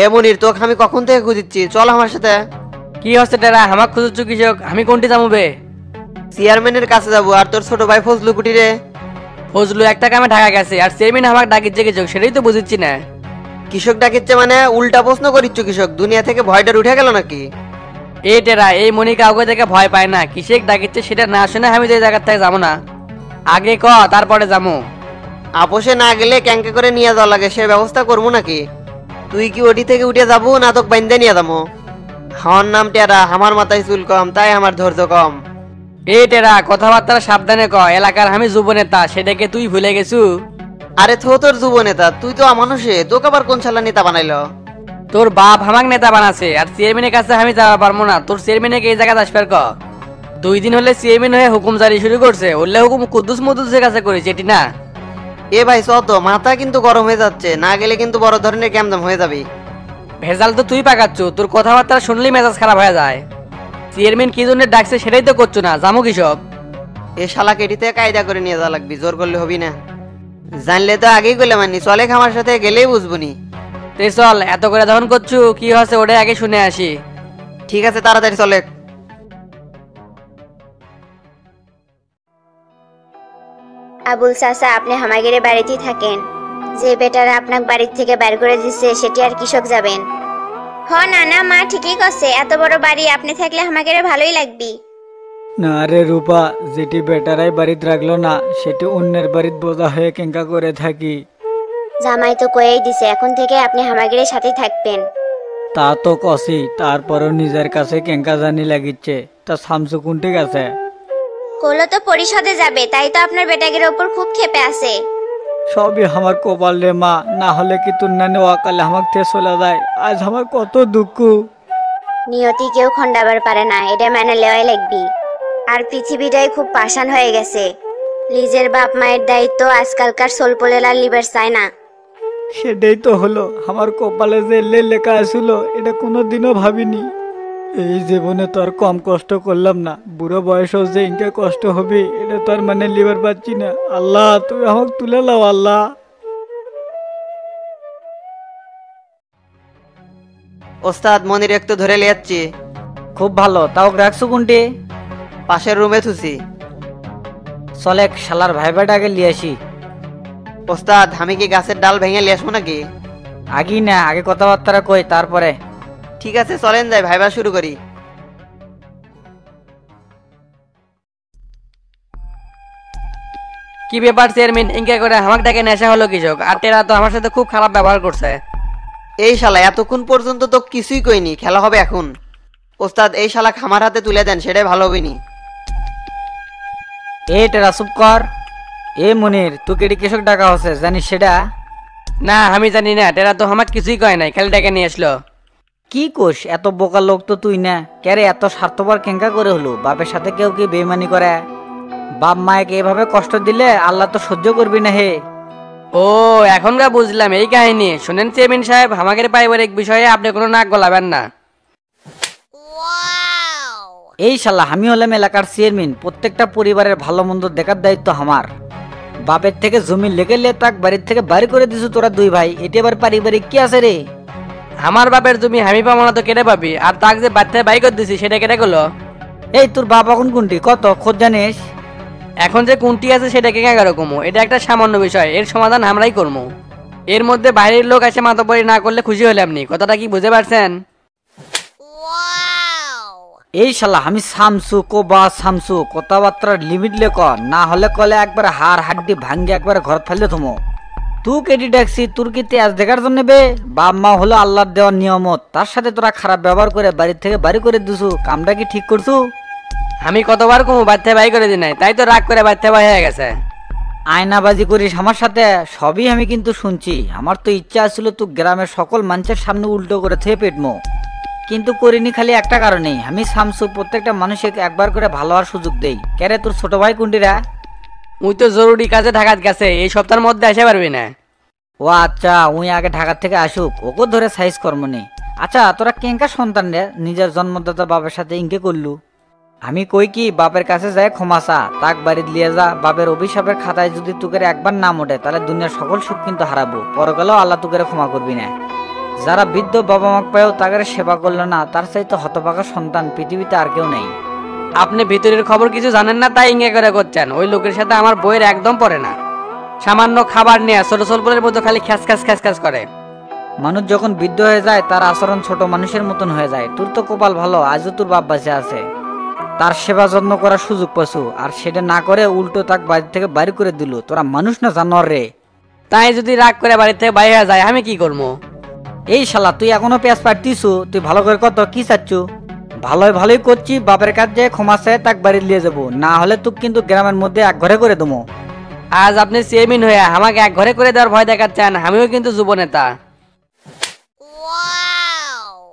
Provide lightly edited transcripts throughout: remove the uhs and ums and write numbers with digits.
এ মনির, তোকে আমি কখন থেকে খুঁজিচ্ছি, চল আমার সাথে। কি হচ্ছে টেরা, আমাক খুঁজছ কৃষক? আমি কোনটি যাবো বে? চেয়ারম্যানের কাছে যাবো। আর তোর ছোট ভাই ফজলু কুটি রে? ফজলু একটা কামে ঢাকা গেছে, আর চেয়ারম্যান আমাকে ডাকিচ্ছে কৃষক, সেটাই তো বুঝিচ্ছি না। কৃষক ডাকিচ্ছে মানে? উল্টা প্রশ্ন করিচ্ছ কৃষক, দুনিয়া থেকে ভয়টার উঠে গেল নাকি? এই টেরা, এই মনি কাউকে দেখে ভয় পায় না, কিসেক ডাকিচ্ছে সেটা না শুনে আমি তো এই জায়গার থেকে যাবো না। আগে ক, তারপরে যাবো। আপোষে না গেলে ক্যাঙ্কে করে নিয়ে যাওয়া লাগে, সে ব্যবস্থা করবো নাকি? তুই কি ওটি থেকে উঠে যাবো না তোকে বাইন্দে নিয়ে যাবো? আমার নাম টেরা, আমার মাথায় চুল কম, তাই আমার ধৈর্য কম। এই টেরা, কথাবার্তা সাবধানে ক, এলাকার আমি যুব নেতা, সেটাকে তুই ভুলে গেছু? আরে তোর যুব নেতা, তুই তো মানুষে, তোকে আবার কোন শালা নেতা বানাইলো? তোর বাপ আমাকে নেতা বানাছে, আর চেয়ারম্যানের কাছে আমি যাওয়া পারবো না। তোর চেয়ারম্যানকে এই জায়গায় আসবার ক। 2 দিন হলে চেয়ারম্যান হয়ে হুকুম জারি শুরু করছে, ওল্লে হুকুম কুদ্দুস মুদ্দুসের কাছে করেছে, এটি না? এ ভাই চত, মাথা কিন্তু গরম হয়ে যাচ্ছে, না গেলে কিন্তু বড় ধরনের ক্যামদাম হয়ে যাবে। ভেজাল তো তুই পাকাচ্ছ, তোর কথাবার্তা শুনলেই মেজাজ খারাপ হয়ে যায়। চেয়ারম্যান কি জন্য ডাকছে সেটাই তো করছো না, জামু কৃষক। এ শালা কেটিতে কায়দা করে নিয়ে যাওয়া লাগবি, জোর করলে হবি না। জানলে তো আগেই গেলে মানি, চলে আমার সাথে গেলেই বুঝবনি। তে চল, এত করে যখন করছু, কি হচ্ছে ওটাই আগে শুনে আসি। ঠিক আছে, তাড়াতাড়ি চলে। আবুল চাচা, আপনি হামাগিরে বাড়িতেই থাকেন। যে বেটারা আপনার বাড়ির থেকে বের করে দিচ্ছে সেটি আর কৃষক যাবেন? হ নানা, মা ঠিকই করছে, এত বড় বাড়ি আপনি থাকলে হামাগিরে ভালোই লাগবি। না রে রূপা, যেটি বেটারাই বাড়িতে রাখলো না, সেটি অন্যের বাড়িতে বোঝা হয়ে কেঙ্কা করে থাকি। জামাই তো কয়েই দিছে, এখন থেকে আপনি হামাগিরের সাথেই থাকবেন। তা তো কষি, তারপরও নিজের কাছে কেঙ্কা জানি লাগিচ্ছে। তা শামসু কোনটি গেছে? কোলো তো পরিষদে যাবে, তাই তো আপনার বেটাগির ওপর খুব ক্ষেপে আছে। সবই আমার কপাল রে মা, না হলে কি তোর নানি ওয়াকালে আমাকে থেকে চলে যায়। আজ আমার কত দুঃখ। নিয়তি কেউ খন্ডাবার পারে না, এটা মেনে লেওয়াই লাগবি। আর পৃথিবীটাই খুব পাষাণ হয়ে গেছে, নিজের বাপ মায়ের দায়িত্ব আজকালকার সোলপোলেরা লিবার চায় না। সেটাই তো হলো, আমার কপালে যে লেখা আসছিল এটা কোনোদিনও ভাবিনি। এই জীবনে তো আর কম কষ্ট করলাম না, বুড়ো বয়সেও যে ইনকে কষ্ট হবে এটা তো আর মানে লিবার পাচ্ছি না। আল্লাহ, তুমি আমাকে তুলে লাও আল্লাহ। ওস্তাদ, মনির একটু ধরে লিয়াচ্ছি। খুব ভালো, তাও রাখছো কোনটি? পাশের রুমে থুছি। চলে শালার ভাইবাটা আগে লিয়ে আসি। ওস্তাদ, আমি কি গাছের ডাল ভেঙে লিয়ে আসবো নাকি? আগি না, আগে কথাবার্তা কই, তারপরে। ঠিক আছে, চলেন যাই, ভাইবা শুরু করি। কি ব্যাপার চেয়ারম্যান, ইনকা করে আমাকে ডাকে নেশা হলো কৃষক? আর টেরা তো আমার সাথে খুব খারাপ ব্যবহার করছে। এই শালা এতক্ষণ পর্যন্ত তো কিছুই কইনি, খেলা হবে এখন। ওস্তাদ, এই শালা খামার হাতে তুলে দেন, সেটাই ভালো হবেনি। এ টেরা চুপ কর। এ মনির, তুই কেডি কৃষক ডাকা হচ্ছে জানিস সেটা? না, আমি জানি না, টেরা তো আমাকে কিছুই কয় নাই, খালি ডাকে নিয়ে আসলো। কি কোষ, এত বোকা লোক তো তুই না। ক্যারে এত স্বার্থপর কেঙ্কা করে হলো? বাপের সাথে কেউ কি বেইমানি করে? বাপ মায়েকে এভাবে কষ্ট দিলে আল্লাহ তো সহ্য করবি না হে। ও, এখনকার বুঝলাম এই কাহিনী। শুনেন চেয়ারম্যান সাহেব, আমাদের পারিবারিক বিষয়ে আপনি কোনো নাক গলাবেন না। এই শালা, আমি হলাম এলাকার চেয়ারম্যান, প্রত্যেকটা পরিবারের ভালো মন্দ দেখার দায়িত্ব আমার। বাপের থেকে জমি লেগে লে তাক বাড়ির থেকে বাড়ি করে দিছু তোরা দুই ভাই, এটি আবার পারিবারিক কি আছে রে? আমার বাপের জমি আমি পাবো না তো কেটে পাবি? আর তাক যে বাচ্চায় বাই করে দিছি সেটা কেটে গেলো? এই তোর বাপ এখন কোনটি কত খোঁজ জানিস? এখন যে কোনটি আছে সেটা কে কেন কমো? এটা একটা সামান্য বিষয়, এর সমাধান আমরাই করবো। এর মধ্যে বাইরের লোক এসে মাতব্বরি না করলে খুশি হলে আপনি কথাটা কি বুঝতে পারছেন? এই শালা, আমি শামসু কোবা শামসু, কথাবার্তার লিমিট লেখ, না হলে কলে একবার হাড় হাড্ডি ভাঙ্গে একবার ঘর ফেললে থমো। তুই কেটি ট্যাক্সি, তোর কি তেজ দেখার জন্য বে? বাপ মা হলো আল্লাহর দেওয়ার নিয়মত, তার সাথে তোরা খারাপ ব্যবহার করে বাড়ির থেকে বাড়ি করে দিছু, কামটা কি ঠিক করছু? আমি কতবার কমু বাচ্চা বাই করে দি নাই, তাই তো রাগ করে বাচ্চা বাই হয়ে গেছে। আয়নাবাজি করিস আমার সাথে, সবই আমি কিন্তু শুনছি। আমার তো ইচ্ছা ছিল তুই গ্রামের সকল মানুষের সামনে উল্টো করে থেকে পেটমো, কিন্তু করিনি খালি একটা কারণে, আমি শামসু প্রত্যেকটা মানুষকে একবার করে ভালো হওয়ার সুযোগ দেই। কেরে তোর ছোট ভাই কোনটিরা? উই তো জরুরি কাজে ঢাকাত গেছে, এই সপ্তাহের মধ্যে আসে পারবি না। ও আচ্ছা, উই আগে ঢাকার থেকে আসুক, ওকে ধরে সাইজ কর্মনি। আচ্ছা, তোরা কেঙ্কা সন্তান রে নিজের জন্মদাতা বাবার সাথে ইনকে করলু? আমি কই কি, বাপের কাছে যায় ক্ষমা চা, তাক বাড়িতে লিয়ে যা। বাপের অভিশাপের খাতায় যদি তুকের একবার নাম ওঠে তাহলে দুনিয়ার সকল সুখ কিন্তু হারাবো, পরকালেও আল্লাহ তুকের ক্ষমা করবি না। যারা বৃদ্ধ বাবা মা পায়ও তাদের সেবা করলো না, তার চাইতে হতভাগা সন্তান পৃথিবীতে আর কেউ নেই। আপনি ভিতরের খবর কিছু জানেন না, তাই ইঙ্গে করে করছেন। ওই লোকের সাথে আমার বইয়ের একদম পড়ে না। সামান্য খাবার নিয়ে ছোট ছোটদের মতো খালি খ্যাস খ্যাস খ্যাস খ্যাস করে। মানুষ যখন বৃদ্ধ হয়ে যায় তার আচরণ ছোট মানুষের মতন হয়ে যায়। তোর তো কপাল ভালো, আজও তোর বাপ বাঁচে আছে। তার সেবা যত্ন করার সুযোগ পাসু, আর সেটা না করে উল্টো তাক বাড়ি থেকে বাইরে করে দিল। তোরা মানুষ না জানোয়ার রে। তাই যদি রাগ করে বাড়ি থেকে বাইরে যায় আমি কি করবো? এই শালা তুই এখনো পেঁয়াজ পাঠিয়েছু? তুই ভালো করে কত কি চাচ্ছু? ভালোই ভালোই করছি, বাপের কাছে যে ক্ষমা চাই তাক বাড়ি নিয়ে যাবো, না হলে তুই কিন্তু গ্রামের মধ্যে এক ঘরে করে দেবো। আজ আপনি চেয়ারম্যান হয়ে আমাকে এক ঘরে করে দেওয়ার ভয় দেখাচ্ছেন। আমিও কিন্তু যুব নেতা।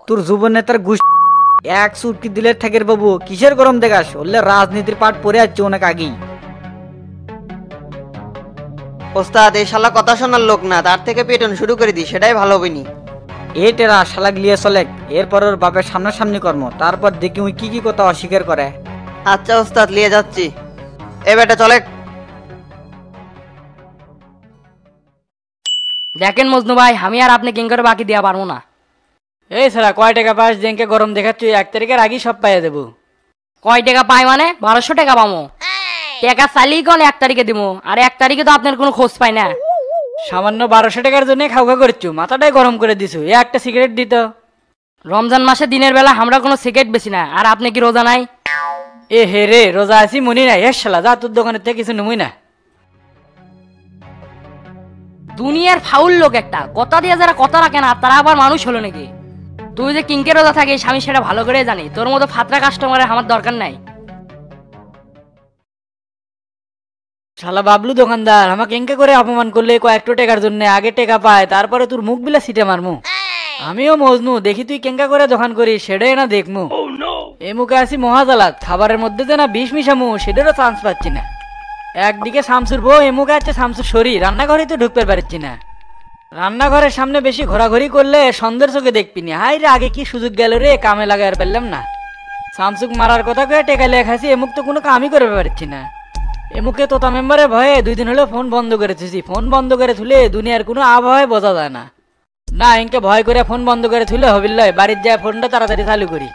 তোর যুব নেতার ঘুষ এক চুটকি দিলে ঠাকের বাবু, কিসের গরম দেখাস? বললে রাজনীতির পাঠ পড়ে যাচ্ছে অনেক আগেই। ওস্তাদ এই শালা কথা শোনার লোক না, তার থেকে পেটন শুরু করে দি, সেটাই ভালো হবে নি। এ টেরা শালা গিয়ে চলে, এরপর ওর বাপের সামনাসামনি কর্ম, তারপর দেখি ওই কি কি কথা অস্বীকার করে। আচ্ছা ওস্তাদ, লিয়ে যাচ্ছি। এ বেটা চলে। দেখেন মজনু ভাই, আমি আর আপনি কিং করে বাকি দেওয়া পারবো না। এই সারা কয় টাকা পাস? যেনকে গরম দেখাচ্ছি 1 তারিখের আগেই সব পাইয়ে দেবো। কয় টাকা পাই মানে? 1200 টাকা পাবো। টাকা চালিয়ে কোন 1 তারিখে দিব, আর 1 তারিখে তো আপনার কোনো খোঁজ পাই না। সামান্য 1200 টাকার জন্য খাওয়া করছো, মাথাটাই গরম করে দিছো। একটা সিগারেট দিত। রমজান মাসে দিনের বেলা আমরা কোনো সিগারেট বেশি না। আর আপনি কি রোজা নাই? এ হে রে, রোজা আছি মনি নাই। শালা যা, তোর দোকানের থেকে কিছু নেবই না। দুনিয়ার ফাউল লোক একটা, কথা দিয়ে যারা কথা রাখে না তারা আবার মানুষ হলো নাকি? তুই যে কিংকে রোজা থাকিস আমি সেটা ভালো করে জানি। তোর মতো ফাতরা কাস্টমারের আমার দরকার নাই। শালা বাবলু দোকানদার আমাকে এঙ্কে করে অপমান করলে কয়েকটা টাকার জন্য। আগে টাকা পায়, তারপরে তোর মুখ বিলা সিটে মারমু। আমিও মজনু, দেখি তুই কেঙ্কা করে দোকান করিস সেটাই না দেখমু। এ মুখে আছি মহাজালাত, খাবারের মধ্যে যে না বিষ মিশামু সেটারও চান্স পাচ্ছি না। একদিকে শামসুর বউ, এ মুখে আছে শামসুর শরীর। রান্নাঘরে তো ঢুকতে পারছি না। রান্নাঘরের সামনে বেশি ঘোরাঘুরি করলে সন্ধ্যের চোখে দেখবি না। হাই রে, আগে কি সুযোগ গেল রে, কামে লাগাই পারলাম না। শামসুক মারার কথা কয়ে টেকা লেখাছি, এমুক তো কোনো কামই করে পারছি না। এমুকে তোতা মেম্বারে ভয়ে 2 দিন হলো ফোন বন্ধ করে থুছি। ফোন বন্ধ করে থুলে দুনিয়ার কোনো আবহাওয়ায় বোঝা যায় না। না, এনকে ভয় করে ফোন বন্ধ করে থুলে হবিল্লয়, বাড়ির যায় ফোনটা তাড়াতাড়ি চালু করি।